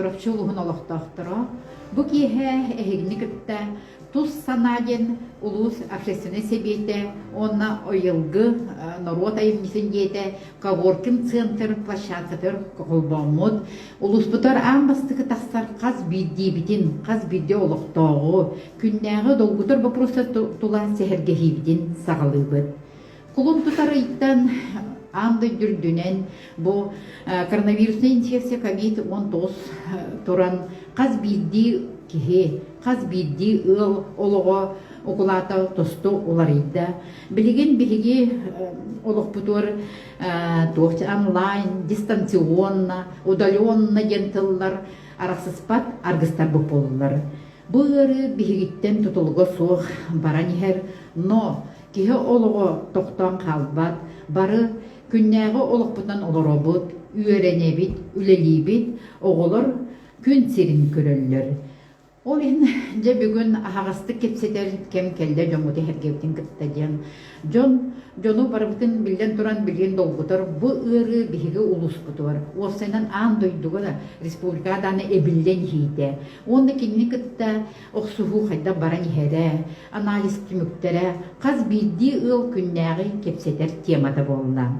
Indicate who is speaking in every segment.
Speaker 1: чорапчылугун олохтоохторо. Бу киэһэ эһигникытта тус санаден улус общественный себете, онна ойылгы народ айымнисин диете, коворкин центр площадкатыр колбомут, улус бутар амбастыгы тахсар каз бидди битин, каз бидди олохтоогу, күннәгы долгутар вопроса тула сехергехибидин сагалыбыт. Кулун тутары иттан аңды дүрдүнен бу коронавирусный инфекция COVID-19 туран каз бидди кихи, каз бидди ыл олого окулата тосту уларыйда. Билеген биһиги олохпутур онлайн, дистанционно, удаленно дентыллар араксыспат аргыстар болулар. Бу ыры биһигиттен тутулуга суох баранихер, но кихи олого токтон калбат, бары күннәгы олохпутан олоробут, үйренебит, үлелибит, оголор күн сирин көрөллөр. Ол ен же бүгін ағасты кепсетер кем келді жоңғыты хергептен кіттаден. Жону барыбытын білден туран білген долгутар бұ ұры бігі улус бұтуар. Осайнан аң дойдуға да республикаданы әбілден хейді. Онды кеніне кітті оқсуғу қайда баран хәрі, анализ түміктері, қаз білді ұл күннәғі кепсетер темада болына.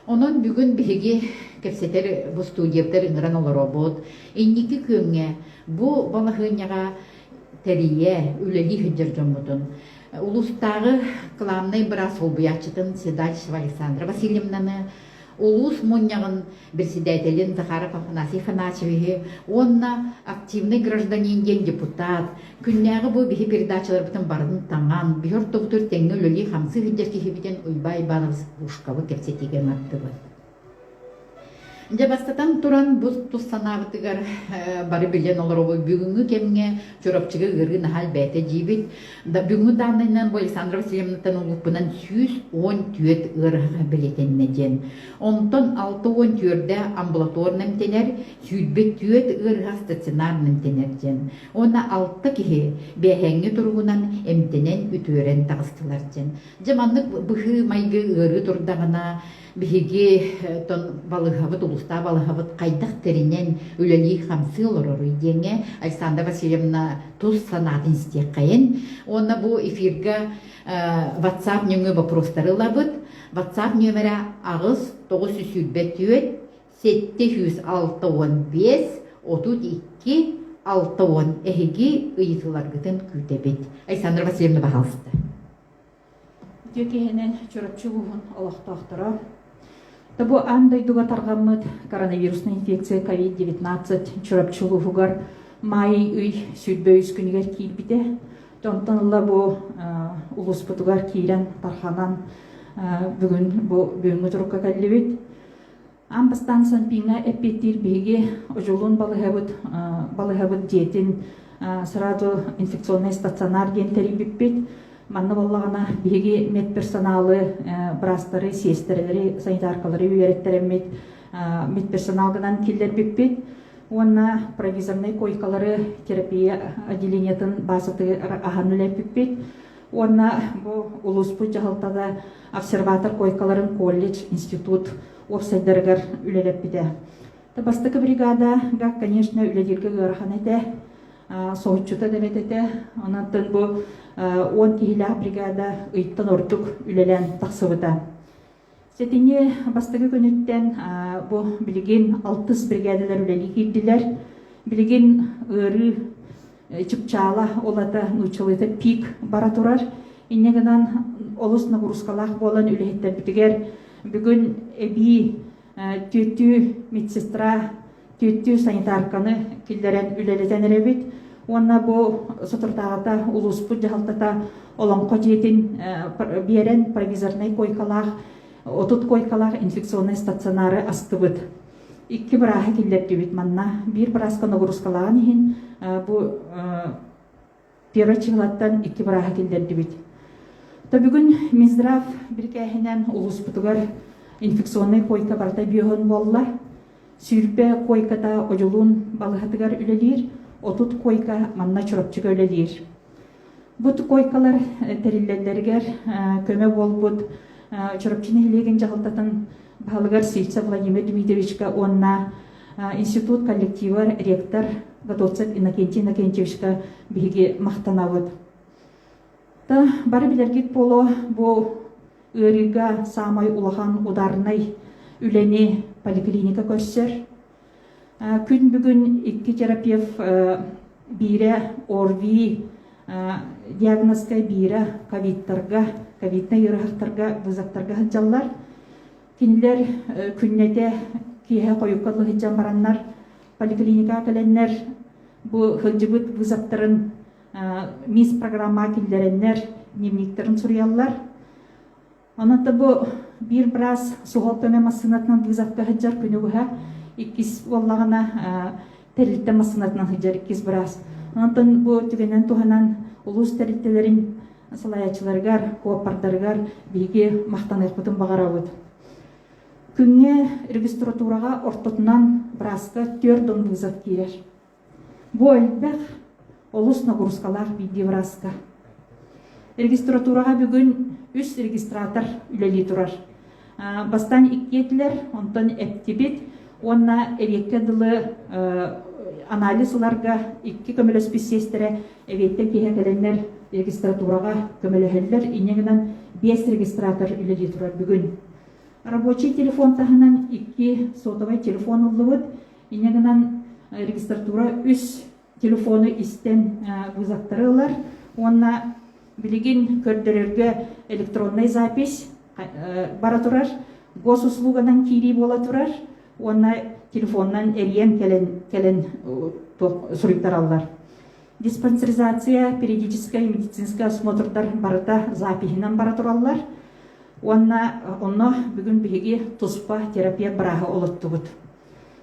Speaker 1: Онын бүгін бігі кепсетер бұл студияптар ұңыран олар обуд. Энники көңе бұ балахыняға тәрие үлелі хүддер жомудын. Улустағы кламнай бірас олбуячытын Седальшева Александра Васильевнаны, улус мұняғын председателин Захаров Афанасий Афанасьевичи, онна активный гражданин ден депутат, күннәғы бұ бігі передачалар бұтын барын таңан, бүйір тоқтыр тәңі үлелі қамсы хүддер кехебеден ұйбай бағыз ұшқавы кепсетеген атты бұд. Жабастатан туран бұз туссанабытыгар бары білен олар бүгінгі кемге чорапчыгы ғырғы нахал бәті жибет. Бүгінгі данайынан бұл Александра Васильевнатан ұлықпынан 110 түйет ғырға білетенне жен. Онтан 6-10 түйерді амбулаторын әмтенер, сүйдбет түйет ғырға стационарын әмтенер жен. Оны 6 кеге бәхәңі тұрғынан әмтенен үтөрен тағыстылар жен. Жаманлық бұғы майғы ғырғы тұрдағына биһиги тон балыхабыт улуста балыхабыт кайдак теринен үлели хамсы олорору деңе Александра Васильевна туз санатын стек кайын. Онна бу эфирга WhatsApp нөңі вопростары лабыт. WhatsApp нөмірі ағыз 900 765 32 610 эһиги ыйытыларгытын күтебет. Александра Васильевна бағалысты.
Speaker 2: Декенен чорапчылуғын алақтақтыра. Табу андай дуга таргаммыт коронавирусный инфекция COVID-19 чорапчылуғығар май үй сүрбөйіз күнігер кейбіде. Тонтанылла бу улус бұтығар кейрен тарханан бүгінгі тұрыққа кәлібет. Амбастан сан пиңа әппеттер бейге ұжылын балығабыт жетін сразу инфекционный стационар дентері біппет. Манны боллағана беге медперсоналы, брастары, сестерелері, санитаркалары үйереттеремет медперсоналғынан келдер беппет. Онна провизорный койкалары терапия отделениятын басыты ағанулі беппет. Онна улус бұ жағалтада обсерватор койкаларын колледж, институт, офсайдергар үлелеп біде. Табастықы бригада, конечно, үледерге ғырхан әді. Соғытчыта демететі, онаттын бұл 10 кихиля бригада ұйттан ортық үлелен тақсыбыта. Сетіне бастығы күніттен бұл білген 6 бригадалар үлелі кейділер. Білген ұры чыпчала олата нұчылыты пик бара тұрар. Иннегінен олыс нағырысқалақ болан үлелеттер бітігер. Бүгін әбі төттү медсестра, төттү санитарканы келдерен үлелетен әребет. Онна бу сотуртағата улус бұд жағалтата оланқо жетін берен провизорный койкалақ, отут койкалақ инфекционный стационары асты бұд. 2 бірағы келдерді бет манна. Bir бірасқа нұғырысқалаған ехін бұ первый чығылаттан 2 бірағы келдерді бет. Бүгін Минздрав бір кәхінен улус бұдығар инфекционный койка барда бүйіғын болла. Сүйірпе койката ожылун балығатығар үлелер. Отут койка манна чорапчыга өлелер. Бұт койкалар тәреллерлергер көмі болбуд чорапчыны хилеген жағылтатын балығар Сейтса Владимир Дмитриевичка онна институт коллективы ректор Готовцев Иннокентий Иннокентьевичка биги мақтанабыт. Та бары билергит боло бу ырыга самай улахан ударнай үлени поликлиника көрсөр. Күн бүгін 2 терапевт бире ОРВИ диагнозга бире ковидна йырахтарга вызактарга хыджаллар. Кинилер күннете кие койуккалы хыджан бараннар поликлиника келеннер бу хыджыбыт вызактарын мис программа киллереннер дневниктерин сурыяллар. Онаты бу бир брас сугол көмө массынатынан вызакка хыджар күнүгүхэ иккис боллагана терилте массынатынан хыджар иккис брас. Онтон бу түгенен туханан улус терилтелерин салаячыларгар, коопердаргар биги мактанайкытын багарабыт. Күнне регистратурага ортотунан браска 4 вызов кирер. Бу элбек олус нагрузкалар биди браска. Регистратурага бүгүн 3 регистратор үлели турар. Бастан 2 етилер, онтон эптибит, онна эрекке дылы анализларга 2 көмөлө специалисттери эветте киһекеленнер регистратурага көмөлөһөллөр, инегинен 5 регистратор үлели турар бүгүн. Рабочий телефон тахынан 2 сотовый телефон уллубут, инегинен регистратура 3 телефоны истен вызактырылар, онна билигин көрдөрөргө электронный запись бара турар, госуслуганан кири бола турар, онна телефоннан эриен келен суриктараллар. Диспансеризация, периодическая медицинская осмотрдар барыта запихинан бара тураллар, онно бүгүн биги туспа терапия бараха олоттубут.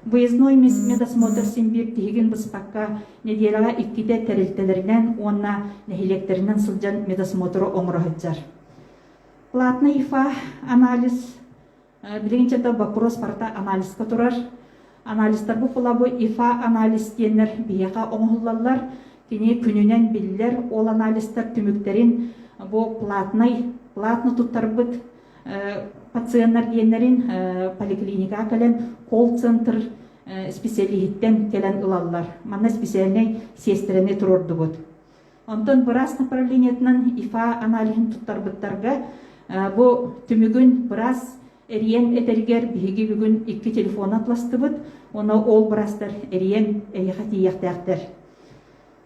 Speaker 2: Выездной медосмотр симбир тигин быспакка неделяга 2 терилтелеринен, онна нехилектеринен сылжан медосмотру оңрохыджар. Платный ИФА анализ, билигинчета вопрос парта анализ катурар. Анализтар бу пулабы ИФА анализ тенер бияка оңхуллалар, кини күнүнен биллер ол анализтар түмүктерин бу платно туттарбыт пациенттар диенерин поликлиника келен колл-центр специалисттен келен ылаллар. Манна специальный сестерене турордубут. Онтон бираз направлениятынан ИФА анализин туттарбыттарга бу түмүгүн бираз эриен этергер биги бүгүн 2 телефон атластыбыт, оны ол бирастар эриен эйхатияктактар.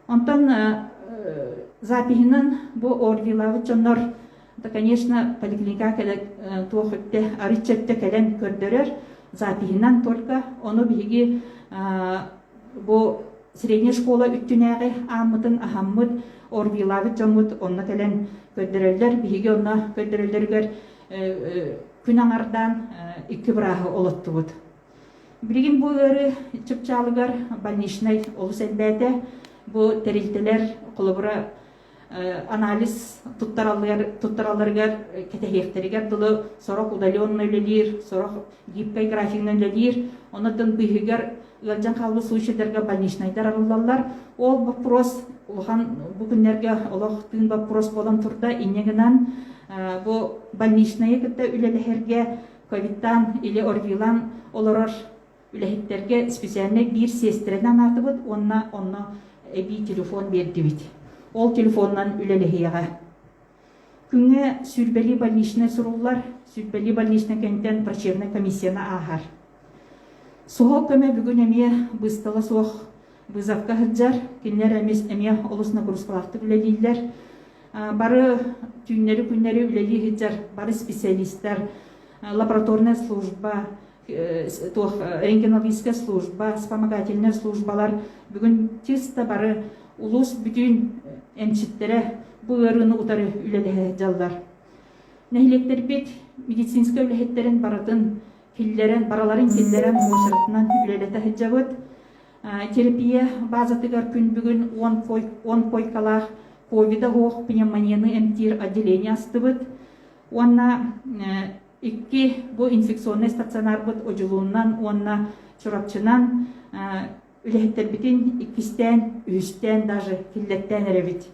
Speaker 2: Онтон запихинан бу орвилавы чоннор да, конечно, поликлиника туохытте арычетте келен көрдөрөр запихинан только оны биги бу средняя школа үттүнәгы амытын ахаммыт орвилавы чомут онна келен көрдөрөллөр биги онна көрдөрөллөргөр күн аңардан 2 брахы олоттубут. Билигин бу өрү чыпчалыгар больничный олус элбәте бу терилтелер колобура анализ туттараларгар кетехектеригер дылы сорок удаленный үлелир, сорок гибкой графикный үлелир, онодон быйгар ылжан калбы случайларга больничныйдар алалар. Ол вопрос улхан бүгүннерге олох тыын вопрос болон турда инегинен бу больничный кытта үлелехерге ковидтан или орвилан олорор үлехеттерге специальный бир сестеренен атыбыт, онна эби телефон бердибит. Ол телефоннан үлелехияга. Күнге сүрбели больничный суруллар, сүрбели больничный кенттен врачебный комиссияна ахар. Сугол көмө бүгүн эме быстала суох вызовка хыджар, кинлер эме олус нагрузкалакты үлелилер. Бары күннери үлели хыджар, бары специалисттар, лабораторная служба, рентгенологическая служба, вспомогательная службалар бүгүн чисто бары улус бүтүн эмчиттере бу өрүнү утары үлеле жалдар. Нехилектер бит медицинская үлехеттерин баратын бараларын киллерен мошыртынан үлелете хыджабыт. Терапия базатыгар күн бүгүн 10 койкалар ковида хоох пневмонияны эмтир отделение астыбыт. Онна 2 бу инфекционный стационар быт ожулуунан, онна чурапчынан үлехеттер битин 2-тен, 3-тен даже киллеттен эребит.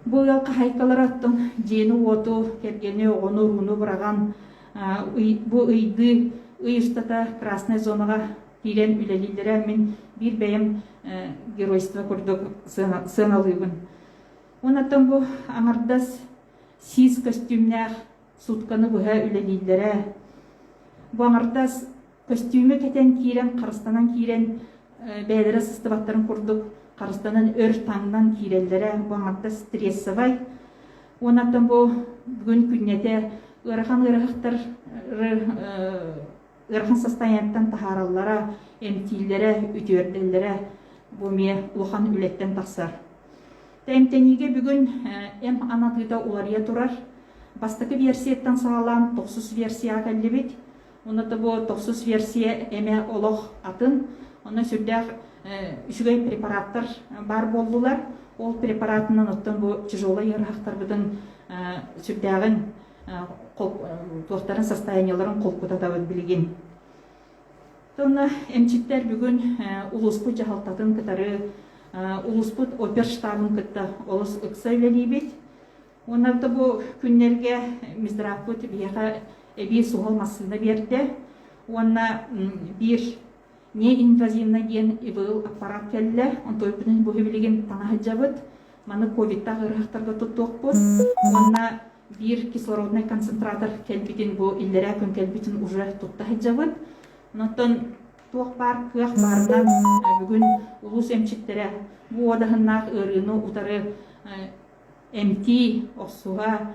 Speaker 2: Бу ялка хайкалар аттын жени оту, кергени оғыну руну бұраған бу ыйды ыйыштата красный зонага кирен үлелилере мен бир бәйем геройство курдук сыналыгын. Онаттан бу аңардас сиз костюмнах сутканы буха үлелилере. Бу аңардас костюмы кетен кирен, Карыстанан кирен бәйләре сыстыбаттарын курдук, Карыстанан өр таңнан киреллере, бу аңардас стрессовай. Онаттан бу бүгүн күннете ырхан ырахтар ырхан состояниятан тахараллара, эмтиллере, үтүөрделлере бу ме улахан үлеттен тахсар. Тәмтәниге бүгүн эм анатыда улария турар. Бастакы версияттан сагалан 9 версия каллыбит. Онда бу 9 версия эме олох атын, оны сүрдәк үчүгөй препараттар бар болдулар. Ол препаратынан оттан бу тяжелый ырахтар бидин сүрдәгын туактарын состоянияларын колкутатабыт билген. Тонна эмчиттер бүгүн улуспут жахалтатын кытары улуспут опер штабын кытта олус ыксайлалибит. Онда бу күннерге Миздравпут бияга эби сугал массында берди. Онна бир неинвазивный ген ибыл аппарат келле, он тойпунун бу билген танаһаҗабыт, маны ковидта гырыктарга туттукпут. Онна бир кислородный концентратор келбитин бу иллере күн келбитин уже туттаһаҗабыт. Нотон туак бар кыах бардан бүгүн улус эмчиттере бу одахыннак ырыны утары эмти осуга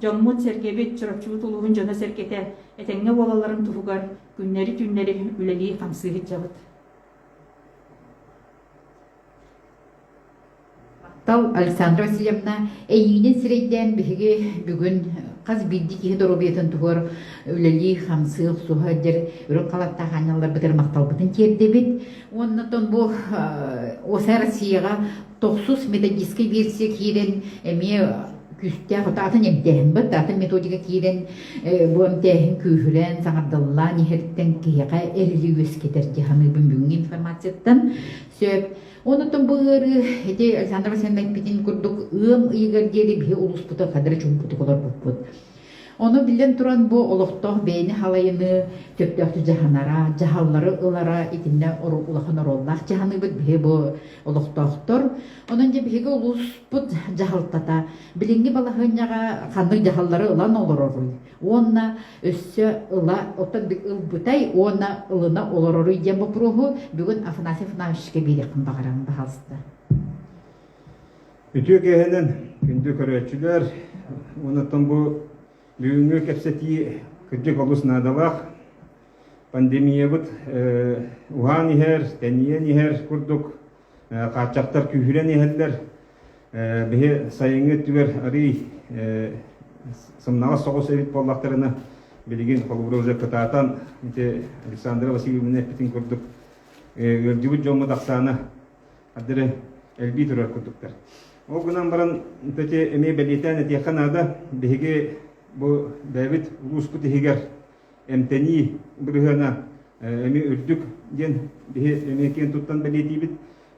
Speaker 2: Жоммут серкебит чырапчыбыт улуғын жона серкете этеңне болаларын туфугар күннери түннери үлели камсыгыт жабыт.
Speaker 1: Тал Александра Васильевна эйинен сирейден биһиги бүгүн каз бидди киһи доробиятын тугар үлели хамсык суһадер үрүн калаттаханалар битер макталбытын кердебит. Оннотон бу Оса Россияга 9 методический версия кирен эме күстә хататын эмтәһен бит, атын методика кирен бу эмтәһен күһүлән саңардылла нихеттен кияга эрили үс кетерди ханы бүгүн информацияттан сөп. Онотон быгыры эти Александр Васильевич питин курдук ыйгар дери бе улуспута кадыр чумпуту колор буппут. Оны билен туран бу олохтох бейни халайыны төптөктү жаханара, жахаллары ылара итинне улахан ороллах жаханы бит бе бу олохтохтор. Онун же беге улуспут жахалтата. Билинги балахыняга ханны жахаллары ылан олороруй. Онна өссө ыла отан бик ылбытай, онна ылына олороруй дем бупруху бүгүн Афанасьев Навишке бирекин багаран бахалсты.
Speaker 3: Үтү кеһенен күндү көрөчүлөр, онотон бу бүгүнгү кепсети кырдык олус надалах пандемия бут Ухан ихер, Теньен ихер курдук качактар күһүрен ихерлер бе сайынгы түгер ари сымнага согус эбит боллактарына билген колубуруза кытаатан Александра Васильевна питин курдук өрдүбүт жому даксана адыры элби турар курдуктар. Ол гынан баран төте эме белетен этеханада беге бу Давид улуспут ихигер эмтени биргана эме үрдүк ген бе эмекен туттан белетибит.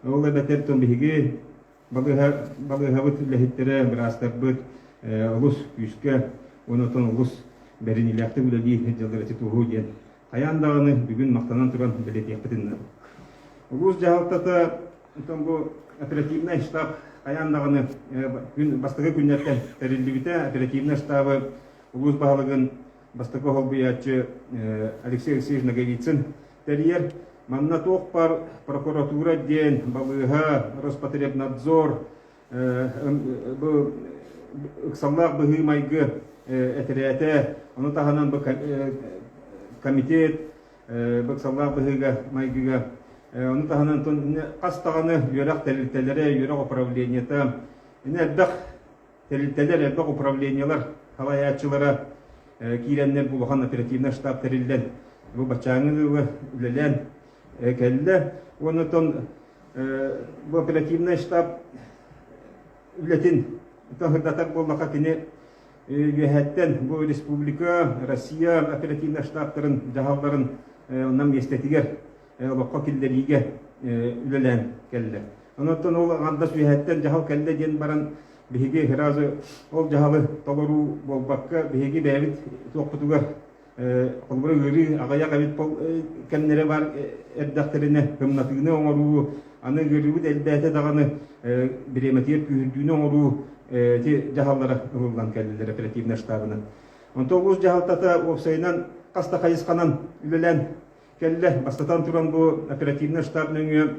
Speaker 3: Ол бетер тон беге балыгабыт лехиттере бирастарбыт улус күскө онотон улус беринилякты үлели жылдыры тутугу ген. Каяндаганы бүгүн мактанан туран белетепитин. Улус жаалтата тон бу оперативный штаб каяндаганы күн бастагы күннәртен терилдибите оперативный штабы улус баалыгын бастагы холбуячы Алексей Алексеевич Наговицын терьер манна токпар прокуратура ден балыга Роспотребнадзор бу ыксаллак быгы майгы этерете аны таханан бу комитет быксаллак быгыга майгыга аны таханан тон кастаганы юрак терилтелере юрак управлениета энердак терилтелер эрдак управлениялар халаячылары киреннер булган оперативный штаб терилден бу бачаңы үлелен келде онотон бу оперативный штаб үлетин тахырдатар болмака кини юхеттен бу республика Россия оперативный штабтарын жагалдарын нам естетигер локка киллериге үлелен келде. Онотон ол андас юхеттен жагал келде ден баран биһиги хиразы ол жагалы толору болбакка биһиги бэбит тоқпутугар Колбура гыры агая кабит пол кемнере бар эрдактерине гымнатыгыны оңоруу аны гырыбыт элбәте даганы биреметер күрдүүнү оңоруу те жахаллара ылган келдилер оперативный штабына. Он тогуз жахалтата опсайынан каста кайысканан үлелен келле бастатан туран бу оперативный штабның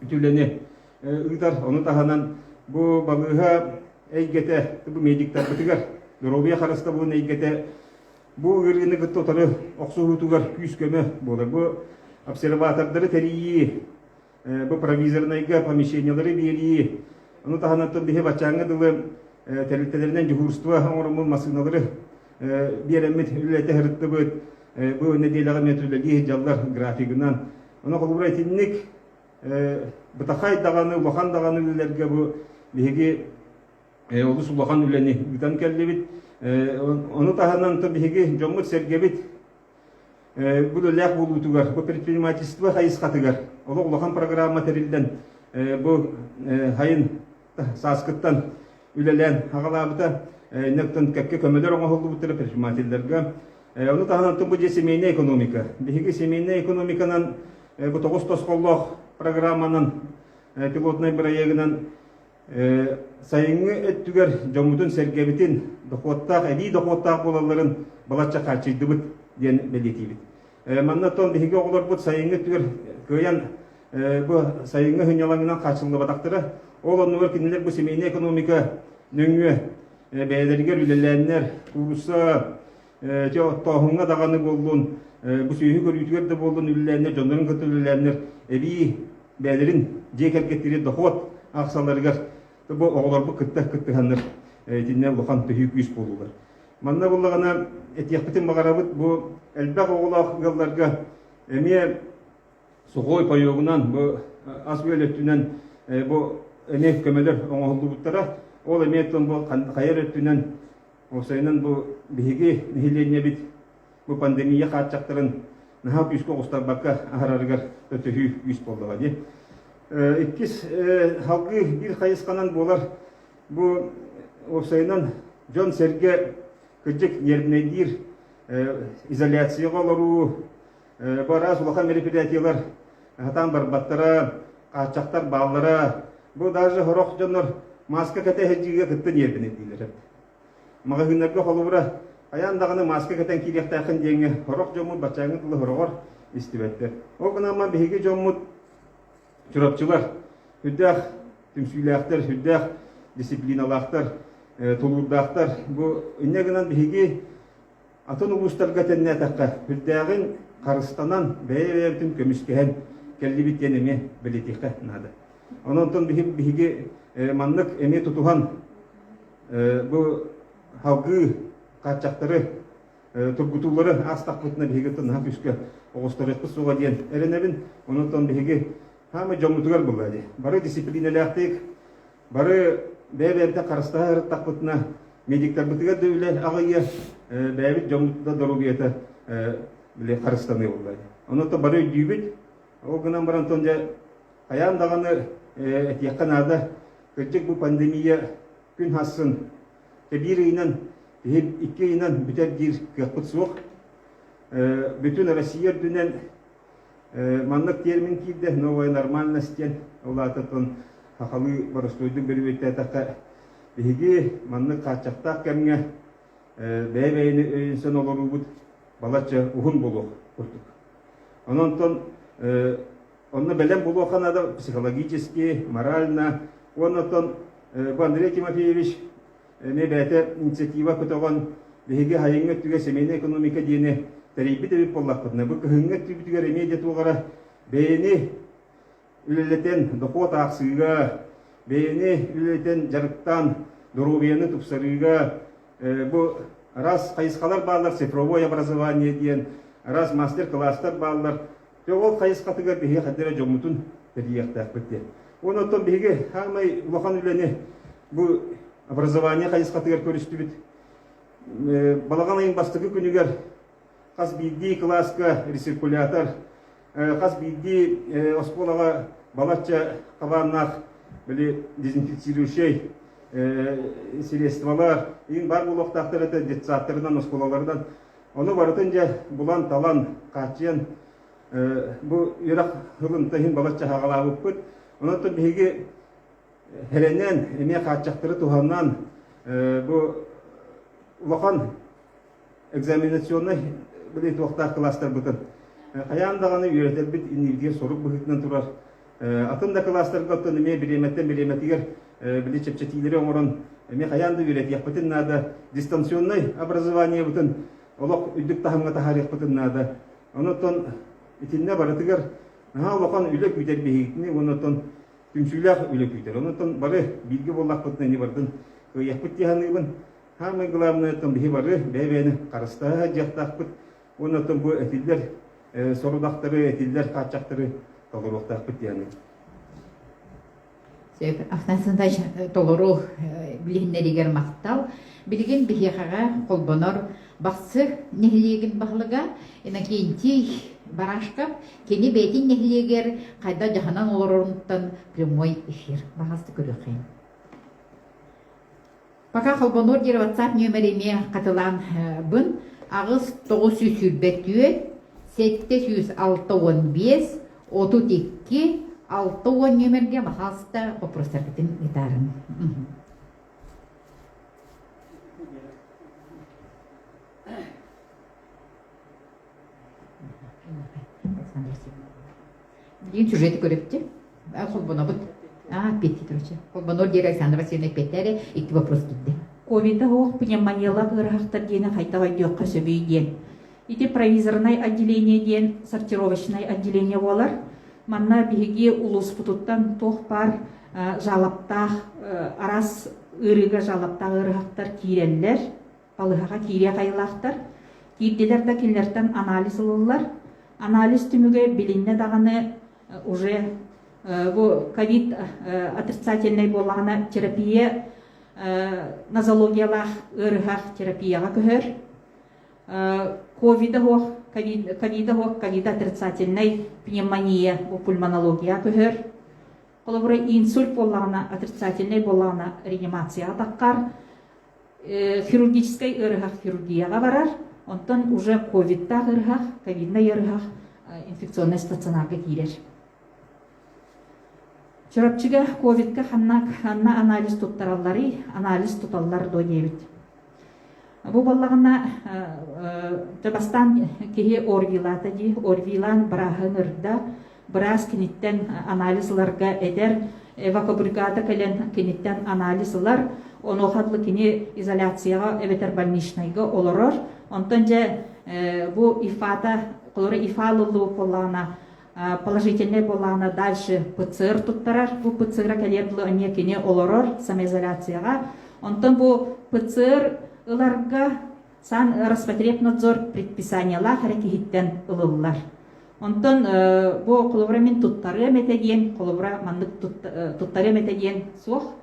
Speaker 3: ütüleне ыгдар оны таханан бу балыга эйгете бу медиктар битигер Доробия хараста бу эйгете бу гырыны гыттотары оксуутугар күскөмө болар бу обсерватордары терии бу провизорнайга помещениялары бери оны таханаттан бихе бачаңы дылы терилтелеринен жухурства оңормун масыналары биеремит үлете хырытты бу неделяга метрлеги жаллар графигынан оны колбурай тинник бутахай даганы улахан даганы үлелерге бу биһиги олус улахан үлени үтан келлебит оны таханан бихиги жоммут сергебит бу лях булутугар бу предпринимательство хайыскатыгар оло улахан программа терилден бу хайын саскыттан үлелен агалабыта нектен кекке көмөлөр оңолду бутер предпринимательдерге оны таханан бу же семейный экономика биһиги семейный экономиканан бу 9 тосколлох программанын пилотный проектынан сайынгы өттүгер жомутун сергебитин доходтак эби доходтак болаларын балача качыйдыбыт ден белетибит. Маннатон биһиги оголор бут сайынгы өттүгер кыян бу сайынгы хынялаңынан качылды батактыры ол онугер кинилер бу семейный экономика нөңү бээлергер үлеләннер курса жо тохунга даганы болдун бу сүйү көрүтүгер де болдун үлеләннер жондорун көтүлөләннер эби бээлерин жекергеттири доход аксаларыгар бу оголор бу кытта-кыттыганнар тинне лохан төһү күс болулар. Манна буллагана этияхпытын багарабыт бу элбак оголакгаларга эме сухой паёгунан бу ас бөлөттүнөн бу эме көмөлөр оңолдубуттара ол эметтен бу кайыр өттүнөн осайынан бу биһиги нихиленне бит бу пандемия катчактарын наха күскө кустарбакка ахарарыгар төһү күс болдуга ди. Иккис халкы бир хайысканан болар бу осайынан жон серге кыжык нервнедир изоляцияга олору барас улахан мероприятиялар хатан барбаттара качактар баалара бу даже хорох жонор маска кете хеджиге кытты нервнедилер. Магазиндарга холубура аяндагыны маска кетен киректакын деңе хорох жомут бачаңы тылы хорогор истибеттер. О гынама биһиги жомут чурапчылар хүддах түмсүйләхтер хүддах дисциплиналахтар тулурдахтар бу иннегенен биһиги атын улустарга тенне такка хүддагын карыстанан бәйбәтим көмүскәһен келлибит енеме билетикка нада. Ононтон биһиги маннык эме тутухан бу халкы качактары тургутулары астакпытына биһиги тынна күскә огостарыкты суга диен эренебин ононтон биһиги хама жомутугар булады. Бары дисциплиналахтык бары бәйбәтә карыстар такпытына медиктар битигә дәүле агыя бәйбәт жомутта дорубията биле карыстаны булды. Ононтон бары дибит ол гынан барантон ja аяндаганы якынада көчөк бу пандемия күн хасын бир ыйнан икки ыйнан бүтер дир кыпыт сук бүтүн Россия дүнен маннык термин кирде новая нормальность тен улататын хахалы барыстойдун бербетте така биги маннык качакта кемге бәйбәйни өйүнсөн олорубут балача ухун болук курдук. Ононтон онны белем болуоханада психологически, морально онотон Андрей Тимофеевич мебәте инициатива көтөгөн биги хайыңга түгө семейный экономика дине терибит деп боллакпытына бу кыһыңга түбүтүгөр эмеде тугара бэйни үлелетен доход аксыга бэйни үлелетен жарыктан дорубияны тупсарыга бу раз кайыскалар баалар цифровое образование диен раз мастер-класстар баалар ол кайыскатыга биги хаддера жомутун терияктакпытте онотон биги хамай улахан үлени бу образование кайыскатыгар көрүстүбүт балаган айын бастыгы күнүгер кас бидди класска рециркулятор кас бидди осколага балача кабаннах били дезинфицирующий средстволар ин бар булоктактар это детсадтарынан осколалардан Onu barıtınca bulan talan kaçıyan bu yürek hılıntıhın balatça hağalavıp bud. Onu da bihigi helenen emeğe kaçaktırı tuhandan bu ulaqan egzaminasyonu bile tuğakta klaslar butun. Hayan dağını üretir bit individiye sorup bıhıtından turar. Atın da klaslar kaptan emeğe bilemetiger bile çepçetileri onuran emeğe hayan da üret yapıtın nada distansiyonlay образование butun. Olaq üddük tahamga taharih butun nada. Onutun itinne baratıgar ha ulaqan ülek üter bihigitini onutun tümsüylaq ülek üter. Onutun barı bilgi bollaq butun ne bardın. Yapıt yahanıbın hamı glавное там bihi barı beveni karısta jaqtaq but. Onutun bu etiller sorudaqtары etiller kaçaqtары толуруqtaq but yani.
Speaker 1: Ахнасында толору билиннеригер мактал билген бихигаға колбонор бақсы нехлеген бахлыга инакенти барашкап кени бетин нехлегер кайда жаханан олорунтан прямой эфир бағасты көрөкөйн. Пока колбонор дер WhatsApp нөмереме катылан бын агыс 900 70615 32 6 нөмерге бахаста вопростар кетен гитарын. Един сюжеті көріпті. Қолбана бұд. Петти тұрычы. Қолбанор дер Александр Васильевна Петтере икті вопрос кетті.
Speaker 2: Ковида оқ пневмониялар ырахтар дені қайтаға дүйоққа сөбей ден. Ити провизорный отделение ден, сортировочный отделение болар. Манна биһиги улус путуттан тох бар жалаптах арас ырыга жалаптах ырыхактар киреллер, балыхага кире кайлахтар. Кирделер да киллерден анализ ылылар. Анализ түмүгө билинне даганы уже бу ковид отрицательный болгана терапия нозологиялах ырыхах терапияга көһөр. Ковида отрицательный пневмония, пульмонология көһөр. Колобура инсульт боллагына, отрицательный боллагына реанимация таққар, хирургической ырыхах хирургияға барар. Онтан уже ковидта ырыхах, ковидна ырыхах инфекционный стационарға кирер. Чорапчыга ковидка ханна анализ туттараллары, анализ туталлар до дебит. Бу баллагына жабастан кеһи орвилата ди, орвилан барахынырда біраз кенеттен анализларга эдер эвакобригада келен кенеттен анализлар онохатлы кене изоляцияга эветер больничныйга олорор. Онтон же бу ифата колора ифалылы боллана положительный боллана дальше ПЦР туттарар. Бу ПЦР келердлы ане кене олорор самоизоляцияга. Онтон бу ПЦР ыларга сан Роспотребнадзор предписаниялар харекеттен ылылар. Онтон бу колобрамен туттары метеден, колобра мандык туттары метеден сух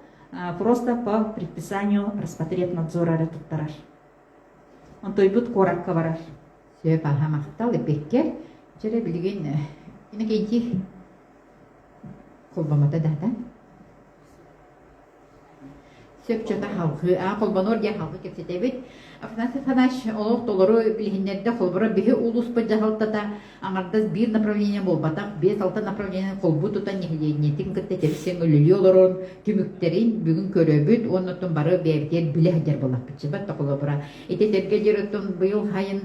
Speaker 2: просто по предписанию Роспотребнадзора туттарар. Онтой бут коракка барар.
Speaker 1: Сөп алхамақтал эпеккер жере билген инекенти колбамата дата. Сөп чөта халқы, колбанор дия халқы кепсетебит. Афнасы фанаш олох толору билгеннерде колбора бихи улус баджахалтата аңардас бир направление болбатак, 5-6 направление колбу тутан нехлиенетин кытта тепсен өлүлү олорон күмүктерин бүгүн көрөбүт, оннотун бары бэбитер билехдер болак бичибат колбора. Этетерге жерөтүн быйыл хайын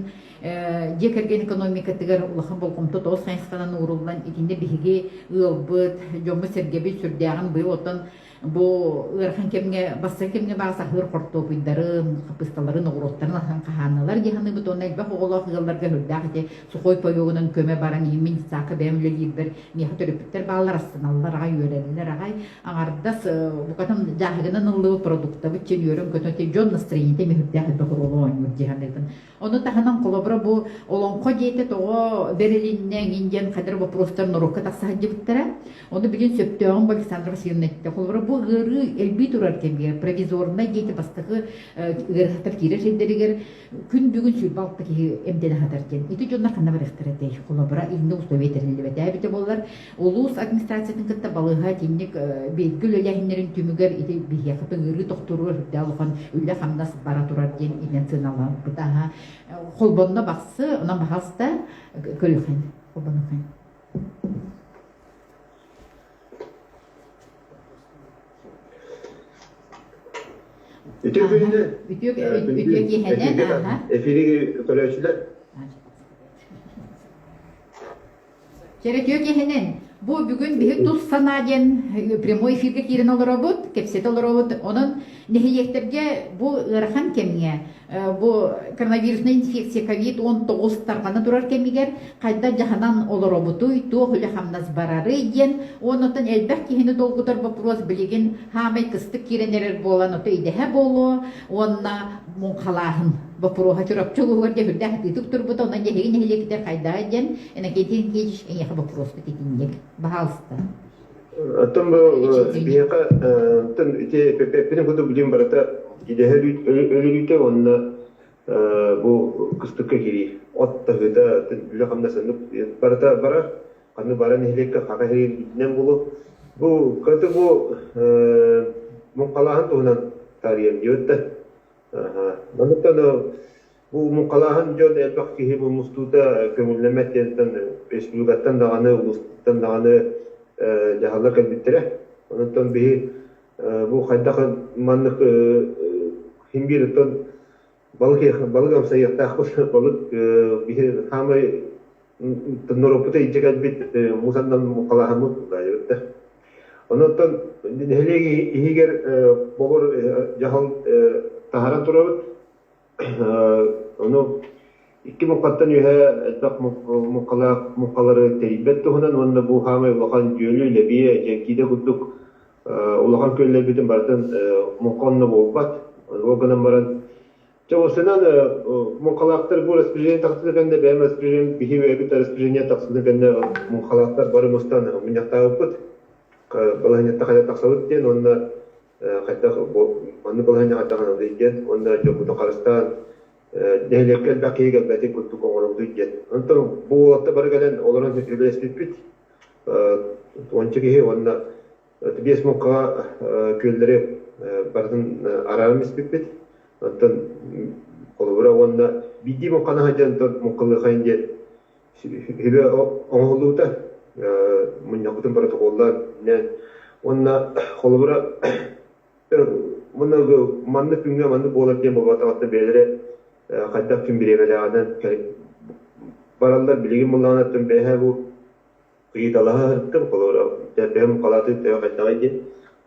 Speaker 1: жекерген экономика тигер улахан болкомто тоос сайынсканан урулдан итинде бихиги ылбыт, жомы сергеби сүрдягын быйыл отон бу ырхан кемге басса кемге багса хыр корто буйдарын капысталарын огуроттарын ахан каханалар диханы бутон элбе оголох гылларга хүрдагы сухой поюгунан көмө баран имин сакы бемлелибер мехтөрүптер баллар астаналлар ага юреллер ага агардас букатам жахыгынан ыллы продукта бичен юрөн көтөтө жон настроение мехтягы богоролон диханын ону таханан колобра бу олонко дейте того берелиннен индиан кадыр вопростар норокка тасаджыптара ону билин сөптөгөн Александр Васильевна колобра бу гыры элби турар кемге провизорна гейте бастыгы гырхатар кире шендеригер күн бүгүн сүлбалты ки эмден хатар кен. Ити жонна кана бар ихтирате колобра инде усто ветеринли бете болар. Улус администрациянын кытта балыга тинник белгил элехиннерин түмүгер ити бияхты гыры тохтору далган үлле хамнас бара турар кен иненцинала бутага холбонна баксы онан бахаста көлөхен холбонохен.
Speaker 4: Ütü
Speaker 1: Ütüg yehenen aha.
Speaker 4: Efiri kölöçüler.
Speaker 1: Черетёк ehenen. Bu bugün bir tuz sanayen prямой эфирге кирен олоробут, кепсет олоробут. Onun nehiyekтерге bu ырхан кемге, bu коронавирусный инфекция COVID-19 тарганы турар кемигер, кайда жаханан олоробутуй, ту хөле хамнас барары ден, онотон элбек кихини долгутар вопрос билеген, хамай кыстык киренерер болан ото идеhe болу, онна мунхалахын. Бапуруха чурапчулу варде хүрдах титук турбута, онан жахиги нехилектер кайда ден, энакетин кечиш энеха вопрос титинек. Bahalsta.
Speaker 4: Аттан бу бияка тан ите пеппенин куду билим барата идеhe өлүлүтө онна бу кыстыкка кири. Отта гыда биле хамнасынып барата бара каны баран элекке кага херинен болу. Бу каты бу мукалахан туунан тарием диотта. Мануттан bu mukalahan jod elbaq ki bu mustuda kömüllemeten tan respublikatan dağını ulustan dağını jahallar kalbittire. Ondan bir bu haydak manlık himbir tan balık amsayı taqbus balık bir hamay tanoroputa ijegat bit musandan mukalahan mutlayıttı. Ondan nelegi ihiger bobor jahal taharan turabıt. Onu iki mukattan yühe etbaq mukaları teribet tuhunan onda bu hamay ulaqan jölü lebiye jenkide kudduk ulaqan kölle bitin baratan mukonna bolbat o ganan baran çavusынан mukalaktар bu распоряжение taqsıdıkanda bəyəm распоряжение bihi ve ebit распоряжение taqsıdıkanda mukalaktар barımıstan minnaqtağıpıt balahinatta qaya taqsavut den onda hatta onu balahina qatağan deyken onda jokutu qarıstan Değerlikler bakiye belki kutu konuşulduğu için. Ondan bu hatta bargalen olanın üniversitesi Onçaki onda tibiyes muka külleri barın aramış bit. Ondan kolubra onda bidi mukana hajan tot mukalı hayınca hibe oğlu da munyakutun protokollar ne onda kolubra buna manlık dünya manlık olarken bu vatandaşlar belirle Hatta tüm bireylerden barallar bilgim olanlar behe bu kıyıdalar tüm kolora behem kalatı tevkataydı.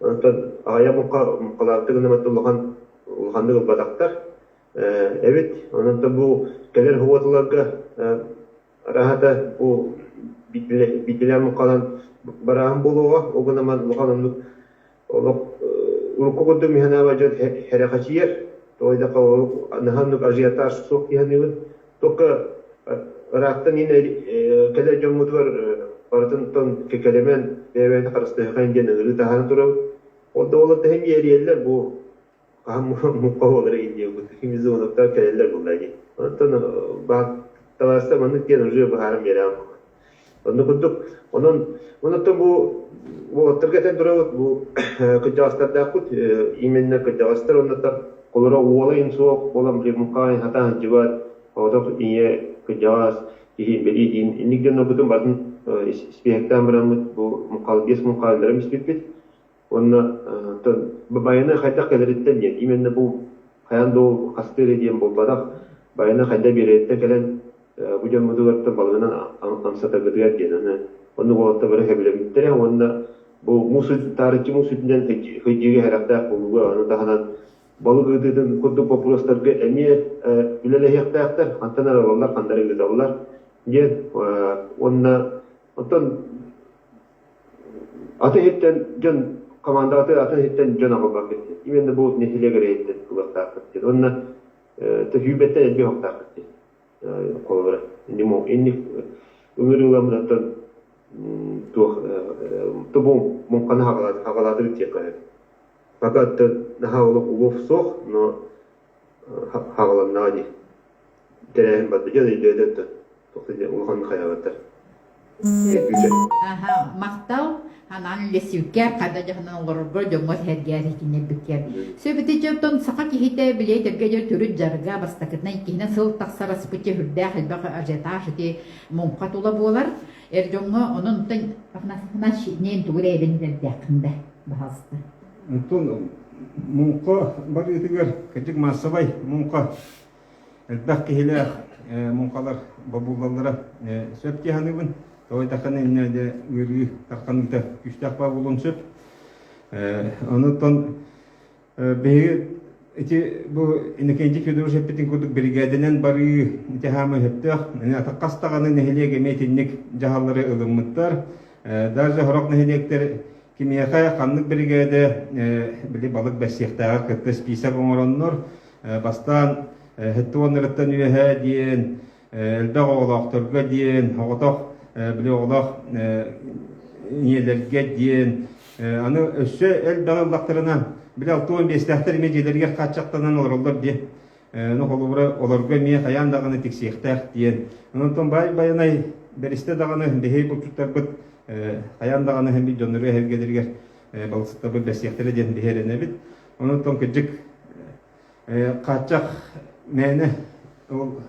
Speaker 4: Ondan aya mukalatı göndemetulhan ulhandı badaktar. Evet, ondan bu gelir huvatlarga rahata bu bitilen mukalan barahım buluğa o göndemen mukalanlık olup urkukudu mihana vajad harekatçiyer. Toyda kau nahanuk ajiatas sok yani toka raktan ini kada jomut var paratan ton kekelemen deven karasta hangen negeri tahan turu o dawlat hem yerler bu kam mukawaları indiye bu kimiz onu da keller bulaydı ondan bak tavasta manık gen ucu baharım yeram onu kuduk onun bu terketen turu bu kejastar dakut imenna kejastar onu da Kolora uwalayın soğuk olam bir mukain hatan civar odak iye kejas ihi beri inikden nokutun batın ispihekten beramut bu mukalbiyes mukainlerim ispihbit onna bayana hayta keleritten yen imenne bu hayan doğu hastır diyen bu badak bayana hayta bir ette gelen bu jamudularta balgınan amsata gıdıgar gelen onu bu hatta böyle hebilemittere onna bu musul tarihçi musulden hıcıge herafta bu onu dahanan balık ödedin kudu populaslarga emiyet ülelehektaktır antanar olanlar kandara güzeller yer onna ondan atı hitten can komandatı atı hitten can abak etti imende bu nehile göre etti kulaktaktır onna tehübette elbi hoktaktır kolora inni ömür ulamıratan tuh bu mumkana haqaladır tekrar пока ты нахавал улов сох, но хавал нади. Теряем батыжа идет это. Тоқтай улхан хаяватар.
Speaker 1: Аха, мақтау, анан лесюкер, қада жағынан оларғы жоңғыз хәргер екіне бүкер. Сөбіті жоптон сақа кехейте білей тергедер түрі жарға бастақытынан кейінен сыл тақсара спүте хүрді қалбақ ажетаж ете мұңқа тула болар. Жоңғы оның ұттан афнасынан шетінен туғыр әйбендер дәқінде бағасты.
Speaker 3: Антон, мұңқа бар етігер, кәжік массабай мұңқа. Әлбәқ кейлі мұңқалар бабулалары сөп кеханығын. Той тақаны иннәде үрі таққаныңда күштақ ба болуын сөп. Онытон бейі бұл инекенде көдірі сөппетін көдік бригадинен бары тәхамы сөптіқ. Таққастағаны нәхелеге мәйтіннік жағалары ылымыттар. Даже хорақ нәхелектер кемияқа қанлық бригады білі балық бәсіқтағар күтті списақ оңыранныр. Бастан хетті онырыттан үйе дейін, әлбәқ оғылақтырға дейін, оғытақ біле оғылақ нелерге дейін. Аны өссі әлбәқ оғылақтырына біле 6-15-тәқтір емеделерге қатшақтанан оларылар де. Оларға мие қаяндағыны тексектәқ дейін. Онытын баянай бәрісті дағыны бәхей бұлчуттар бұд қаяндағыны әмбі жонырға әргелерге балысықта бұл бәсектері дейін бәхеріне біт. Онытын күджік қатшақ мәні ол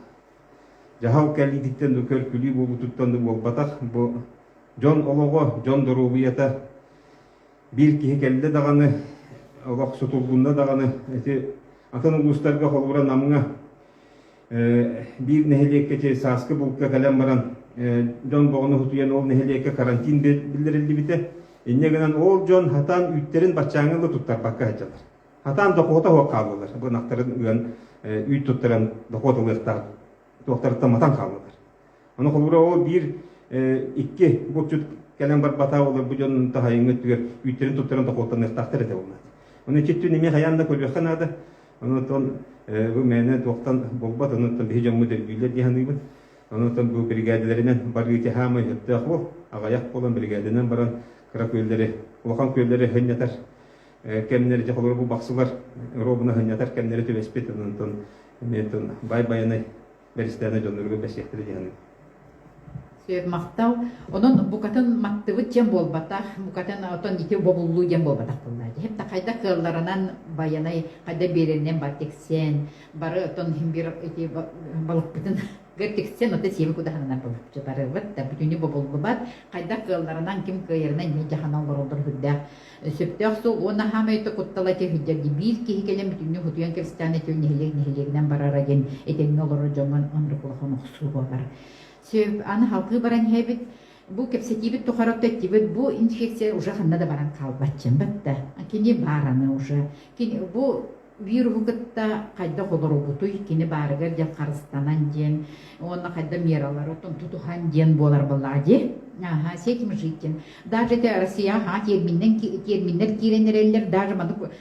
Speaker 3: жағау кәлідіктен дөкер күлі болу тұттанды бол батақ. Бұл жон олығы, жон дұрубията бір кеге кәлді дағаны, олақ сұтылғында дағаны, атын ұлыстарға қолғыра намыңа бір нәхелекке сасқы бұлыққа кәлем баран жон боғыны құтуян ол нәхелекке карантин білдірілді біте. Еннегінен ол жон хатан үйттерін батчаңылы тұттар баққа хатчалар. Хатан доқота хоқ қалылар. Бұл нақтарын үйен үйт тұттыран доқотылықтар, тоқтарыттан матан қалылар. Оны қолғыра ол бір икке бұлчут кәлем бар бата олар бұл жонын тағайыңы түгер үйттерін тұттыран доқотан ықтақтыр ете олмады. Оны четту неме қаянда көрбеққан ады. Онытон бұл мәні тоқтан болбат, онытон бей жамы дәргейлер дейханығын. Онытон бұл бригадилерінен бар үйте хамы өттіғ бол, ағаяқ болан бригадинен баран қыра көйлері, ұлақан көйлері хәннетар. Кәмнері жақылыр бұл бақсылар, робына хәннетар кәмнері төбеспет. Онытон бай-байанай бәрістәні жонырғы бәсектірі дейханығын.
Speaker 1: Сөйіп мақтау, оның бұқатын мақтығы жем болбатақ, бұқатын отын ете бобулу жем болбатақ бұллайды. Хепті қайда қылларынан баянай, қайда берерінен бар тексен, бары отын хембір балық бұтын гөр тексен, оты себі күдіғанынан болып жұтары бұд, бүтіні бобулу бат, қайда қылларынан кім қайырынан не жағанан орылдыр хүддәқ. Сөптіғ сол, оны хамайты құттала те хүддерді бір кейі келен бүтіні құтуян керстәне төл нехелегінен барара ген, етегін олыры жоңған онры құлақын ұқсу болар. Сөйіп, аны халқы баран хәбіт, бұл кепсетибіт тұқарапты әттібіт, бұл инфекция уже қанда да баран қалбатчын бітті. Кені бараны уже. Бұл виру күтті қайда қолыру бұтуй, кені барығыр дел қарыстанан ден, оны қайда мералар, отын тұтухан ден болар бұлады. Секім життен. Даже Россия терминнер керенерелер, даже мадық